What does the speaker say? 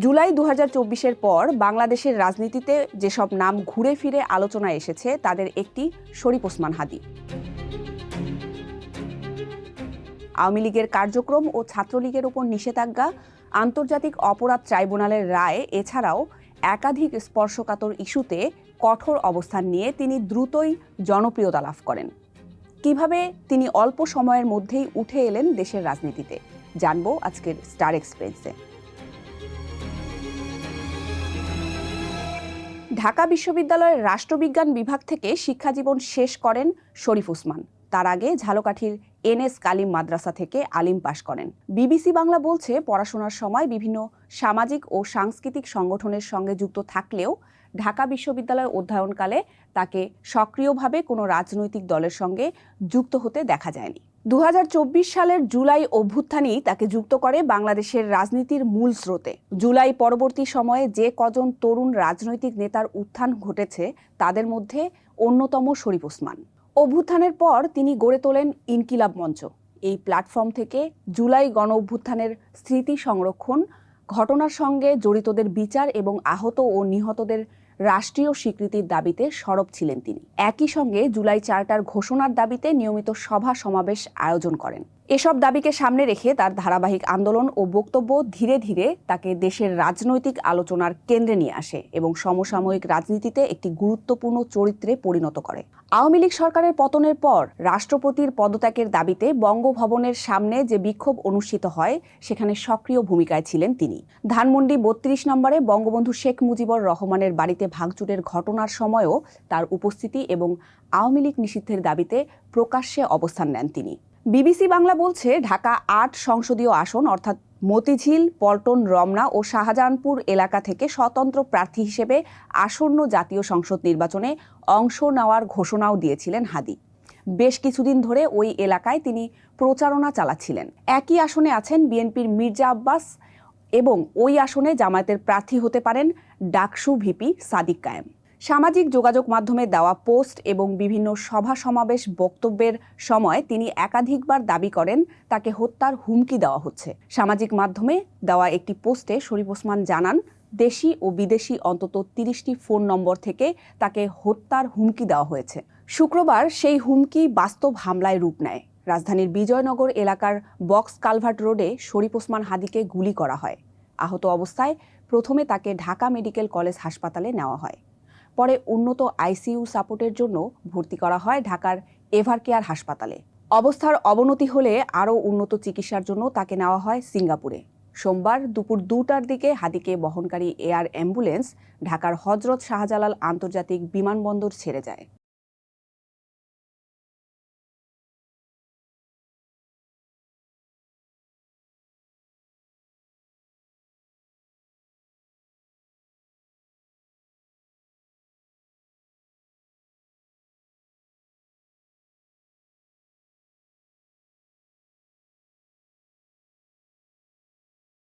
জুলাই ২০২৪-এর পর বাংলাদেশের রাজনীতিতে যেসব নাম ঘুরে ফিরে আলোচনায় এসেছে তাদের একটি শরীফ ওসমান হাদী। আওয়ামী লীগের কার্যক্রম ও ছাত্রলীগের ওপর নিষেধাজ্ঞা, আন্তর্জাতিক অপরাধ ট্রাইব্যুনালের রায় এছাড়াও একাধিক স্পর্শকাতর ইস্যুতে কঠোর অবস্থান নিয়ে তিনি দ্রুতই জনপ্রিয়তা লাভ করেন। কিভাবে তিনি অল্প সময়ের মধ্যেই উঠে এলেন দেশের রাজনীতিতে, জানবো আজকের স্টার এক্সপ্রেসে। ঢাকা বিশ্ববিদ্যালয়ের রাষ্ট্রবিজ্ঞান বিভাগ থেকে শিক্ষাজীবন শেষ করেন শরীফ ওসমান। তার আগে ঝালকাঠির এনএস কালিম মাদ্রাসা থেকে আলিম পাশ করেন। বিবিসি বাংলা বলছে, পড়াশোনার সময় বিভিন্ন সামাজিক ও সাংস্কৃতিক সংগঠনের সঙ্গে যুক্ত থাকলেও ঢাকা বিশ্ববিদ্যালয়ে অধ্যয়নকালে তাকে সক্রিয়ভাবে কোনো রাজনৈতিক দলের সঙ্গে যুক্ত হতে দেখা যায়নি। ২০২৪ সালের জুলাই অভ্যুত্থানই তাকে যুক্ত করে বাংলাদেশের রাজনীতির মূল স্রোতে। জুলাই পরবর্তী সময়ে যে কজন তরুণ রাজনৈতিক নেতার উত্থান ঘটেছে তাদের মধ্যে অন্যতম শরীফ ওসমান। অভ্যুত্থানের পর তিনি গড়ে তোলেন ইনকিলাব মঞ্চ। এই প্ল্যাটফর্ম থেকে জুলাই গণ অভ্যুত্থানের স্মৃতি সংরক্ষণ, ঘটনার সঙ্গে জড়িতদের বিচার এবং আহত ও নিহতদের রাষ্ট্রীয় স্বীকৃতির দাবিতে সরব ছিলেন তিনি। একই সঙ্গে জুলাই চার্টার ঘোষণার দাবিতে নিয়মিত সভা সমাবেশ আয়োজন করেন। এসব দাবিকে সামনে রেখে তার ধারাবাহিক আন্দোলন ও বক্তব্য ধীরে ধীরে তাকে দেশের রাজনৈতিক আলোচনার কেন্দ্রে নিয়ে আসে এবং সমসাময়িক রাজনীতিতে একটি গুরুত্বপূর্ণ চরিত্রে পরিণত করে। আওয়ামী লীগ সরকারের পতনের পর রাষ্ট্রপতির পদত্যাগের দাবিতে বঙ্গভবনের সামনে যে বিক্ষোভ অনুষ্ঠিত হয় সেখানে সক্রিয় ভূমিকায় ছিলেন তিনি। ধানমন্ডি ৩২ নম্বরে বঙ্গবন্ধু শেখ মুজিবুর রহমানের বাড়িতে ভাঙচুরের ঘটনার সময়ও তার উপস্থিতি এবং আওয়ামী লীগ নিষিদ্ধের দাবিতে প্রকাশ্যে অবস্থান নেন তিনি। বিবিসি বাংলা বলছে, ঢাকা ৮ সংসদীয় আসন অর্থাৎ মতিঝিল, পল্টন, রমনা ও শাহজাহানপুর এলাকা থেকে স্বতন্ত্র প্রার্থী হিসেবে আসন্ন জাতীয় সংসদ নির্বাচনে অংশ নেওয়ার ঘোষণাও দিয়েছিলেন হাদী। বেশ কিছুদিন ধরে ওই এলাকায় তিনি প্রচারণা চালাচ্ছিলেন। একই আসনে আছেন বিএনপির মির্জা আব্বাস এবং ওই আসনে জামায়াতের প্রার্থী হতে পারেন ডাকসু ভিপি সাদিক কায়েম। সামাজিক যোগাযোগ মাধ্যমে দেওয়া পোস্ট এবং বিভিন্ন সভা সমাবেশ বক্তব্যের সময় তিনি একাধিকবার দাবি করেন তাকে হত্যার হুমকি দেওয়া হচ্ছে। সামাজিক মাধ্যমে দেওয়া একটি পোস্টে শরীফ ওসমান জানান, দেশি ও বিদেশি অন্তত ৩০টি ফোন নম্বর থেকে তাকে হত্যার হুমকি দেওয়া হয়েছে। শুক্রবার সেই হুমকি বাস্তব হামলায় রূপ নেয়। রাজধানীর বিজয়নগর এলাকার বক্স কালভার্ট রোডে শরীফ ওসমান হাদীকে গুলি করা হয়। আহত অবস্থায় প্রথমে তাকে ঢাকা মেডিকেল কলেজ হাসপাতালে নেওয়া হয়। পরে উন্নত আইসিইউ সাপোর্টের জন্য ভর্তি করা হয় ঢাকার এভারকেয়ার হাসপাতালে। অবস্থার অবনতি হলে আরও উন্নত চিকিৎসার জন্য তাকে নেওয়া হয় সিঙ্গাপুরে। সোমবার দুপুর ২টার দিকে হাদীকে বহনকারী এয়ার অ্যাম্বুলেন্স ঢাকার হযরত শাহজালাল আন্তর্জাতিক বিমানবন্দর ছেড়ে যায়।